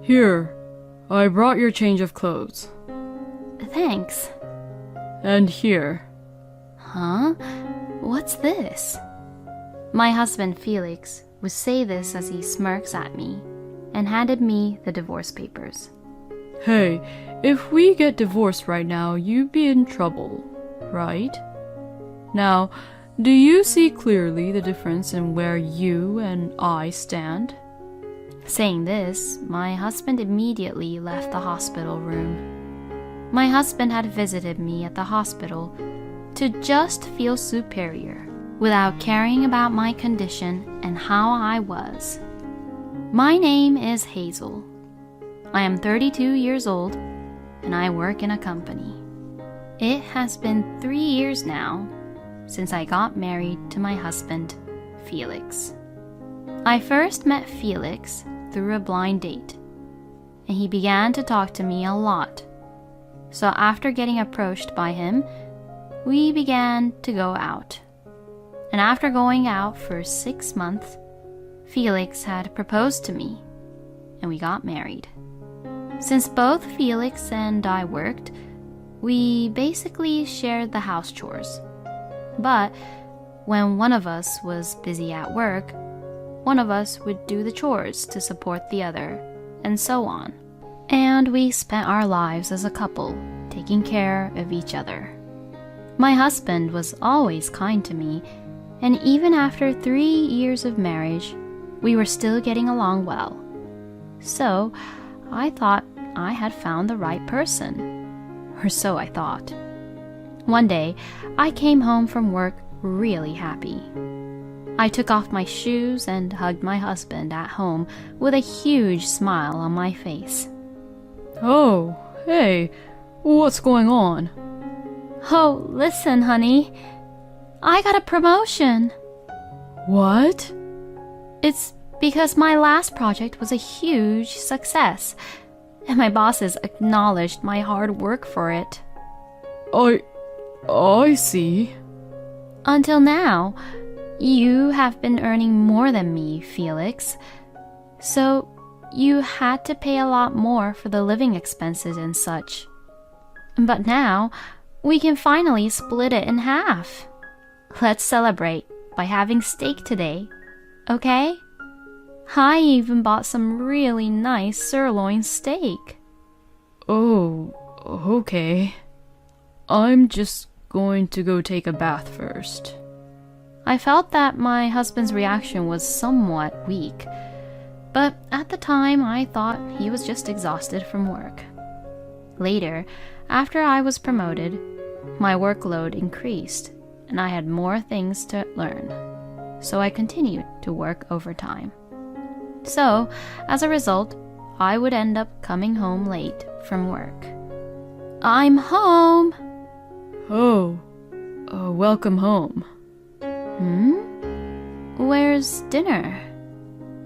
Here, I brought your change of clothes. Thanks. And here. Huh? What's this? My husband Felix would say this as he smirks at me and handed me the divorce papers. Hey, if we get divorced right now, you'd be in trouble, right? Now, do you see clearly the difference in where you and I stand? Saying this, my husband immediately left the hospital room. My husband had visited me at the hospital to just feel superior without caring about my condition and how I was. My name is Hazel. I am 32 years old and I work in a company. It has been 3 years now since I got married to my husband, Felix. I first met Felix through a blind date, and he began to talk to me a lot. So after getting approached by him, we began to go out. And after going out for 6 months, Felix had proposed to me, and we got married. Since both Felix and I worked, we basically shared the house chores. But when one of us was busy at work, one of us would do the chores to support the other, and so on. And we spent our lives as a couple, taking care of each other. My husband was always kind to me, and even after 3 years of marriage, we were still getting along well. So I thought I had found the right person, or so I thought. One day, I came home from work really happy. I took off my shoes and hugged my husband at home with a huge smile on my face. Oh, hey, what's going on? Oh, listen, honey. I got a promotion. What? It's because my last project was a huge success, and my bosses acknowledged my hard work for it. I see. Until now, you have been earning more than me, Felix. So you had to pay a lot more for the living expenses and such. But now, we can finally split it in half. Let's celebrate by having steak today, okay? I even bought some really nice sirloin steak. Oh, okay. I'm just going to go take a bath first. I felt that my husband's reaction was somewhat weak, but at the time I thought he was just exhausted from work. Later, after I was promoted, my workload increased and I had more things to learn, so I continued to work overtime. So, as a result, I would end up coming home late from work. I'm home! Oh, welcome home. Where's dinner?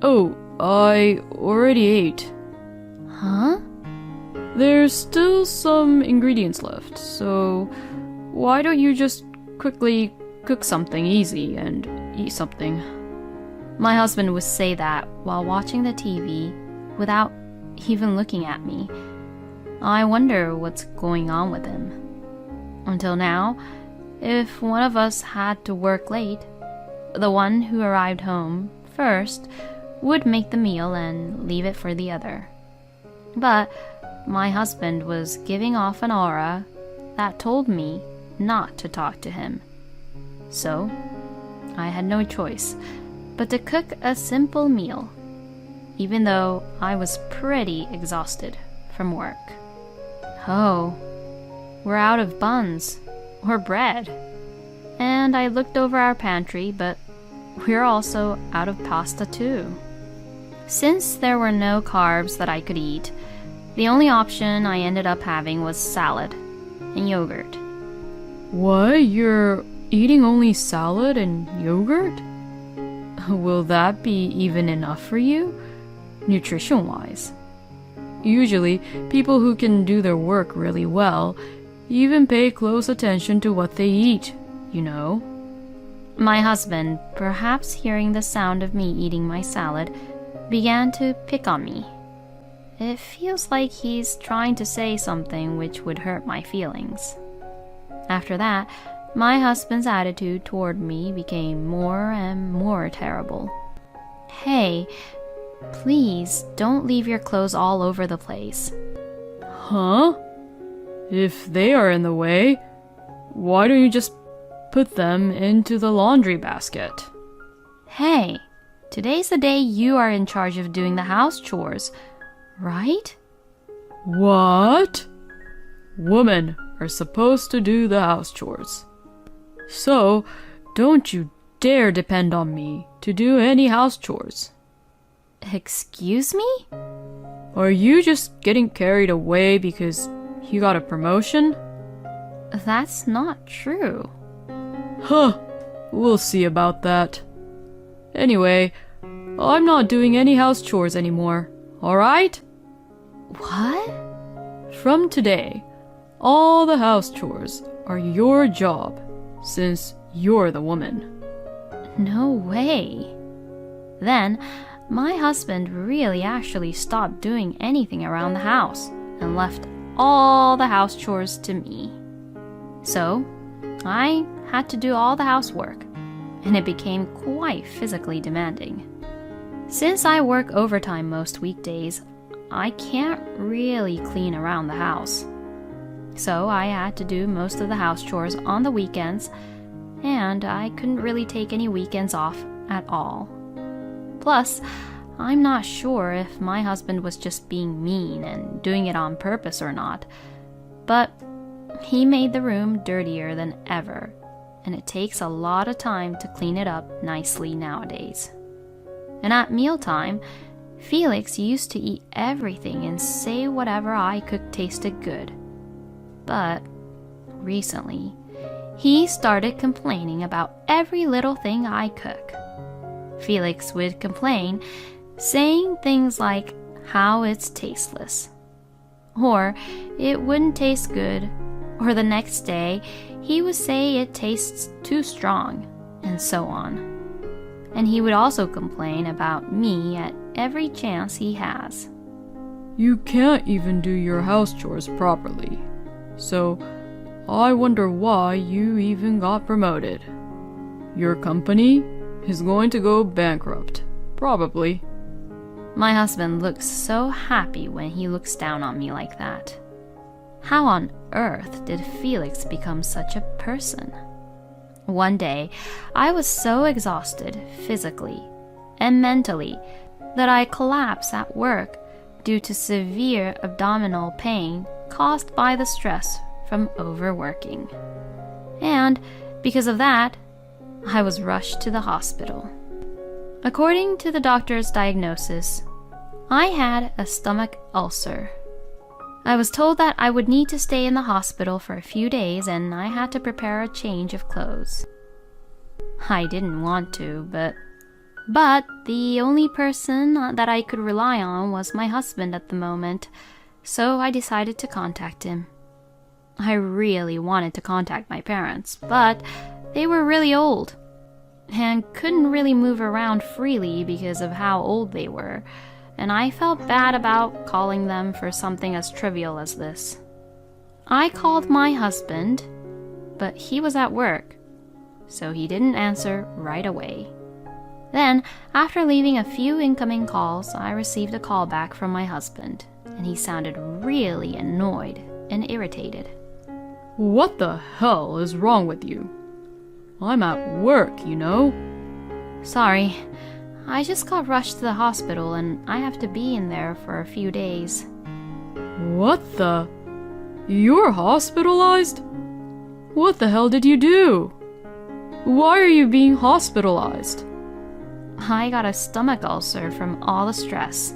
Oh, I already ate. Huh? There's still some ingredients left, so why don't you just quickly cook something easy and eat something? My husband would say that while watching the TV without even looking at me. I wonder what's going on with him. Until now, if one of us had to work late, the one who arrived home first would make the meal and leave it for the other. But my husband was giving off an aura that told me not to talk to him. So I had no choice but to cook a simple meal, even though I was pretty exhausted from work. Oh, we're out of buns or bread. And I looked over our pantry, but we're also out of pasta too. Since there were no carbs that I could eat, the only option I ended up having was salad and yogurt. What? You're eating only salad and yogurt? Will that be even enough for you, nutrition-wise? Usually, people who can do their work really well even pay close attention to what they eat, you know. My husband, perhaps hearing the sound of me eating my salad, began to pick on me. it feels like he's trying to say something which would hurt my feelings. After that, my husband's attitude toward me became more and more terrible. Hey, please don't leave your clothes all over the place. Huh? If they are in the way, why don't you just put them into the laundry basket? Hey, today's the day you are in charge of doing the house chores, right? What? Women are supposed to do the house chores. So, don't you dare depend on me to do any house chores. Excuse me? Are you just getting carried away because you got a promotion? That's not true. Huh, we'll see about that. Anyway, I'm not doing any house chores anymore, alright? What? From today, all the house chores are your job, since you're the woman. No way. Then, my husband really actually stopped doing anything around the house and left all the house chores to me. So, I had to do all the housework, and it became quite physically demanding. Since I work overtime most weekdays, I can't really clean around the house. So I had to do most of the house chores on the weekends, and I couldn't really take any weekends off at all. Plus, I'm not sure if my husband was just being mean and doing it on purpose or not, but he made the room dirtier than ever, and it takes a lot of time to clean it up nicely nowadays. And at mealtime, Felix used to eat everything and say whatever I cooked tasted good. But recently, he started complaining about every little thing I cook. Felix would complain, saying things like how it's tasteless, or it wouldn't taste good, or the next day he would say it tastes too strong, and so on. And he would also complain about me at every chance he has. You can't even do your house chores properly, so I wonder why you even got promoted. Your company is going to go bankrupt, probably. My husband looks so happy when he looks down on me like that. How on earth did Felix become such a person? One day, I was so exhausted physically and mentally that I collapsed at work due to severe abdominal pain caused by the stress from overworking. And because of that, I was rushed to the hospital. According to the doctor's diagnosis, I had a stomach ulcer. I was told that I would need to stay in the hospital for a few days and I had to prepare a change of clothes. I didn't want to, but the only person that I could rely on was my husband at the moment, so I decided to contact him. I really wanted to contact my parents, but they were really old and couldn't really move around freely because of how old they were, and I felt bad about calling them for something as trivial as this. I called my husband, but he was at work, so he didn't answer right away. Then, after leaving a few incoming calls, I received a call back from my husband, and he sounded really annoyed and irritated. What the hell is wrong with you? I'm at work, you know. Sorry, I just got rushed to the hospital and I have to be in there for a few days. What the? You're hospitalized? What the hell did you do? Why are you being hospitalized? I got a stomach ulcer from all the stress.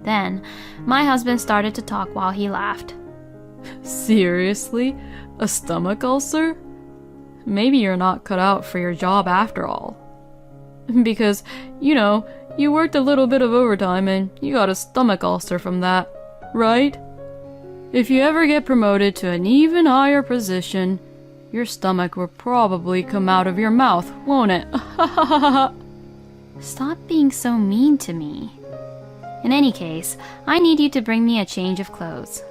Then, my husband started to talk while he laughed. Seriously? A stomach ulcer? Maybe you're not cut out for your job after all. Because, you worked a little bit of overtime and you got a stomach ulcer from that, right? If you ever get promoted to an even higher position, your stomach will probably come out of your mouth, won't it? Stop being so mean to me. In any case, I need you to bring me a change of clothes.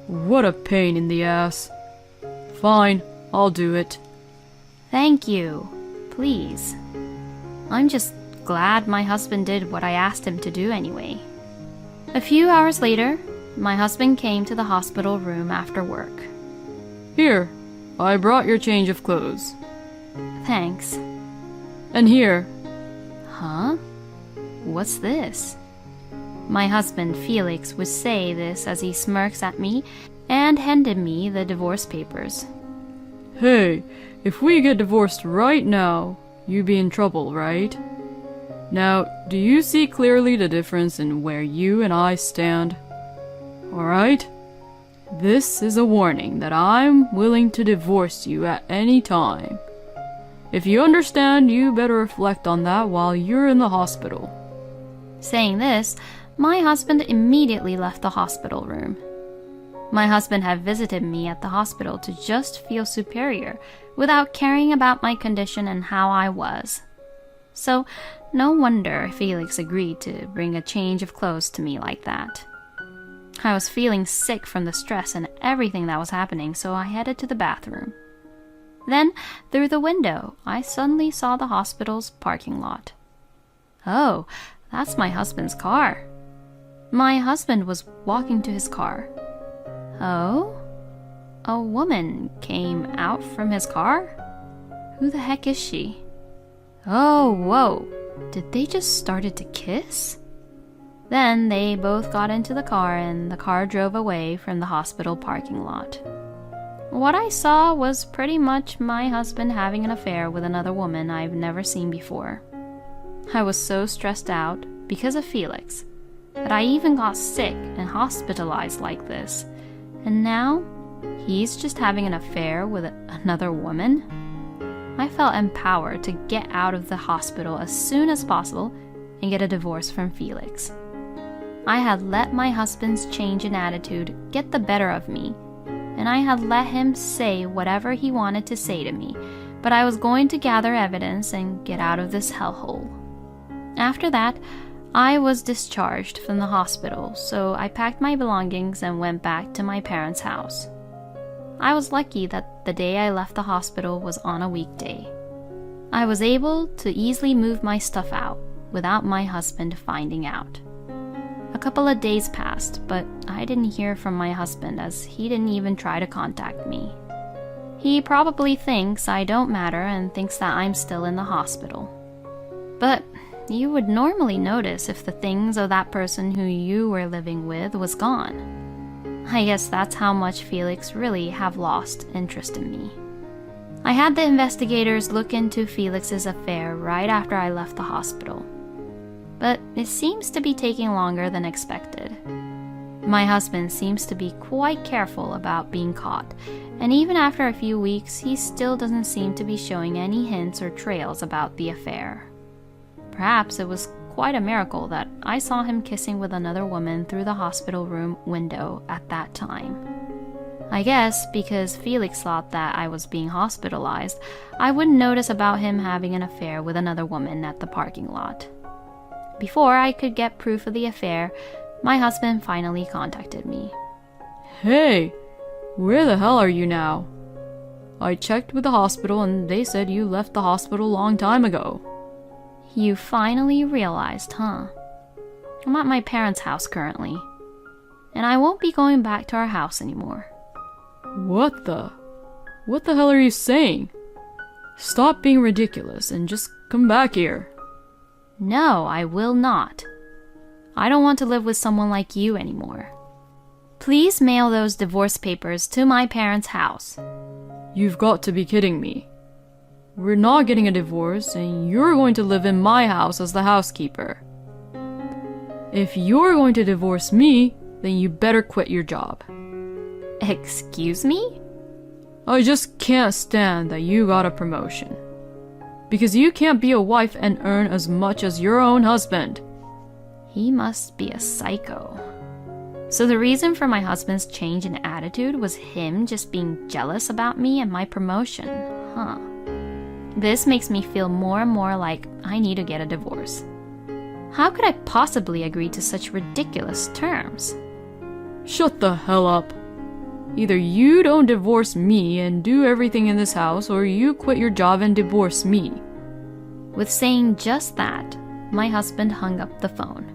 What a pain in the ass. Fine, I'll do it. Thank you. Please. I'm just glad my husband did what I asked him to do anyway. A few hours later, my husband came to the hospital room after work. Here, I brought your change of clothes. Thanks. And here. Huh? What's this? My husband Felix would say this as he smirks at me and handed me the divorce papers. Hey, if we get divorced right now, you'd be in trouble, right? Now, do you see clearly the difference in where you and I stand? Alright? This is a warning that I'm willing to divorce you at any time. If you understand, you better reflect on that while you're in the hospital. Saying this, my husband immediately left the hospital room. My husband had visited me at the hospital to just feel superior without caring about my condition and how I was. So, no wonder Felix agreed to bring a change of clothes to me like that. I was feeling sick from the stress and everything that was happening, so I headed to the bathroom. Then, through the window, I suddenly saw the hospital's parking lot. Oh, that's my husband's car. My husband was walking to his car. Oh? A woman came out from his car? Who the heck is she? Oh, whoa. Did they just started to kiss? Then they both got into the car and the car drove away from the hospital parking lot. What I saw was pretty much my husband having an affair with another woman I've never seen before. I was so stressed out because of Felix that I even got sick and hospitalized like this. And now he's just having an affair with another woman? I felt empowered to get out of the hospital as soon as possible and get a divorce from Felix. I had let my husband's change in attitude get the better of me, and I had let him say whatever he wanted to say to me, but I was going to gather evidence and get out of this hellhole. After that, I was discharged from the hospital, so I packed my belongings and went back to my parents' house. I was lucky that the day I left the hospital was on a weekday. I was able to easily move my stuff out without my husband finding out. A couple of days passed, but I didn't hear from my husband as he didn't even try to contact me. He probably thinks I don't matter and thinks that I'm still in the hospital. But you would normally notice if the things of that person who you were living with was gone. I guess that's how much Felix really have lost interest in me. I had the investigators look into Felix's affair right after I left the hospital. But it seems to be taking longer than expected. My husband seems to be quite careful about being caught, and even after a few weeks, he still doesn't seem to be showing any hints or trails about the affair. Perhaps it was quite a miracle that I saw him kissing with another woman through the hospital room window at that time. I guess because Felix thought that I was being hospitalized, I wouldn't notice about him having an affair with another woman at the parking lot. Before I could get proof of the affair, my husband finally contacted me. Hey, where the hell are you now? I checked with the hospital and they said you left the hospital a long time ago. You finally realized, huh? I'm at my parents' house currently, and I won't be going back to our house anymore. What the hell are you saying? Stop being ridiculous and just come back here. No, I will not. I don't want to live with someone like you anymore. Please mail those divorce papers to my parents' house. You've got to be kidding me. We're not getting a divorce, and you're going to live in my house as the housekeeper. If you're going to divorce me, then you better quit your job. Excuse me? I just can't stand that you got a promotion. Because you can't be a wife and earn as much as your own husband. He must be a psycho. So the reason for my husband's change in attitude was him just being jealous about me and my promotion, huh? This makes me feel more and more like I need to get a divorce. How could I possibly agree to such ridiculous terms? Shut the hell up. Either you don't divorce me and do everything in this house, or you quit your job and divorce me. With saying just that, my husband hung up the phone.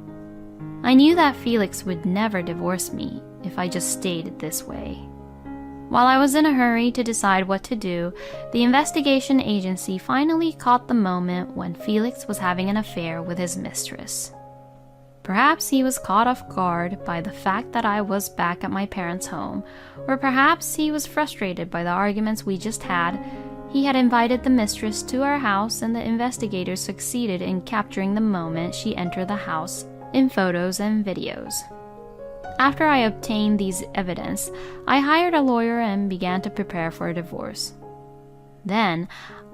I knew that Felix would never divorce me if I just stayed this way. While I was in a hurry to decide what to do, the investigation agency finally caught the moment when Felix was having an affair with his mistress. Perhaps he was caught off guard by the fact that I was back at my parents' home, or perhaps he was frustrated by the arguments we just had. He had invited the mistress to our house, and the investigators succeeded in capturing the moment she entered the house in photos and videos. After I obtained these evidence, I hired a lawyer and began to prepare for a divorce. Then,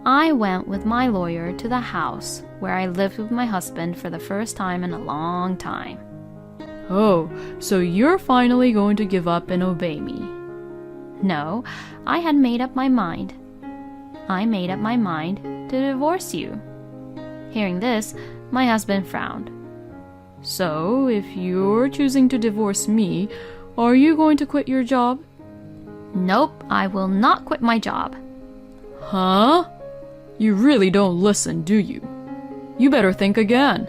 I went with my lawyer to the house where I lived with my husband for the first time in a long time. Oh, so you're finally going to give up and obey me? No, I had made up my mind. I made up my mind to divorce you. Hearing this, my husband frowned. So, if you're choosing to divorce me, are you going to quit your job? Nope, I will not quit my job. Huh? You really don't listen, do you? You better think again.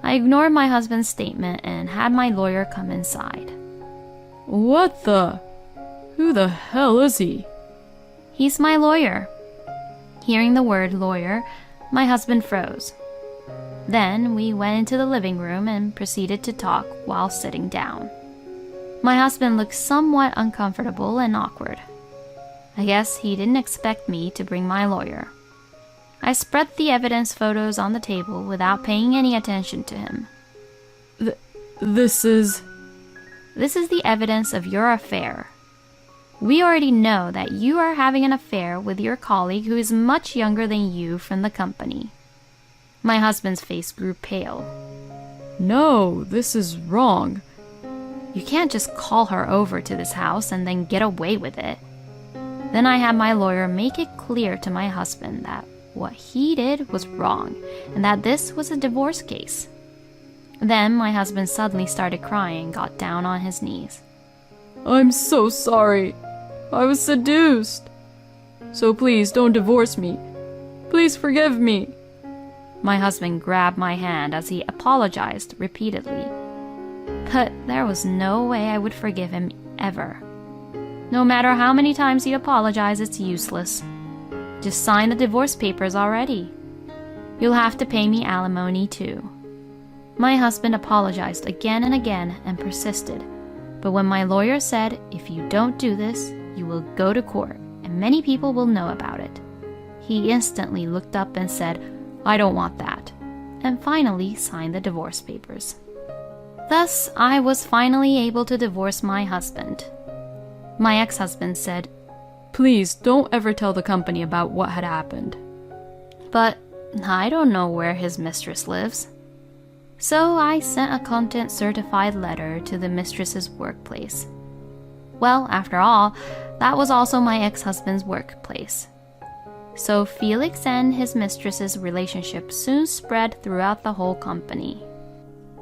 I ignored my husband's statement and had my lawyer come inside. What the? Who the hell is he? He's my lawyer. Hearing the word lawyer, my husband froze. Then we went into the living room and proceeded to talk while sitting down. My husband looked somewhat uncomfortable and awkward. I guess he didn't expect me to bring my lawyer. I spread the evidence photos on the table without paying any attention to him. This is the evidence of your affair. We already know that you are having an affair with your colleague who is much younger than you from the company. My husband's face grew pale. No, this is wrong. You can't just call her over to this house and then get away with it. Then I had my lawyer make it clear to my husband that what he did was wrong and that this was a divorce case. Then my husband suddenly started crying and got down on his knees. I'm so sorry. I was seduced. So please don't divorce me. Please forgive me. My husband grabbed my hand as he apologized repeatedly. But there was no way I would forgive him ever. No matter how many times he apologized, it's useless. Just sign the divorce papers already. You'll have to pay me alimony too. My husband apologized again and again and persisted. But when my lawyer said, if you don't do this, you will go to court and many people will know about it, he instantly looked up and said, I don't want that, and finally signed the divorce papers. Thus, I was finally able to divorce my husband. My ex-husband said, Please don't ever tell the company about what had happened. But I don't know where his mistress lives. So I sent a content certified letter to the mistress's workplace. Well, after all, that was also my ex-husband's workplace. So Felix and his mistress's relationship soon spread throughout the whole company.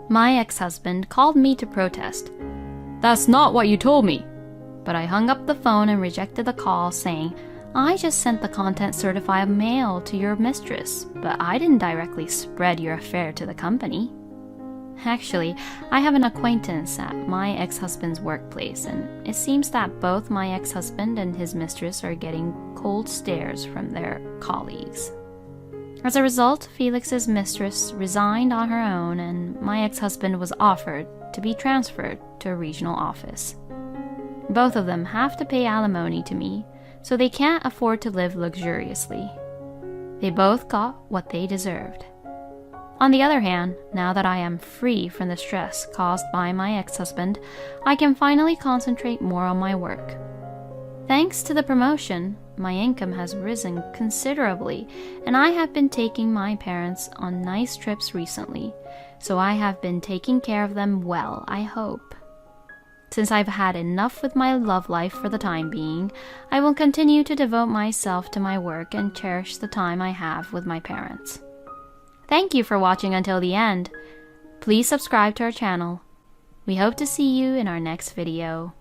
My ex-husband called me to protest. That's not what you told me. But I hung up the phone and rejected the call, saying, I just sent the content certified mail to your mistress, but I didn't directly spread your affair to the company. Actually, I have an acquaintance at my ex-husband's workplace, and it seems that both my ex-husband and his mistress are getting cold stares from their colleagues. As a result, Felix's mistress resigned on her own, and my ex-husband was offered to be transferred to a regional office. Both of them have to pay alimony to me, so they can't afford to live luxuriously. They both got what they deserved. On the other hand, now that I am free from the stress caused by my ex-husband, I can finally concentrate more on my work. Thanks to the promotion, my income has risen considerably, and I have been taking my parents on nice trips recently, so I have been taking care of them well, I hope. Since I've had enough with my love life for the time being, I will continue to devote myself to my work and cherish the time I have with my parents. Thank you for watching until the end. Please subscribe to our channel. We hope to see you in our next video.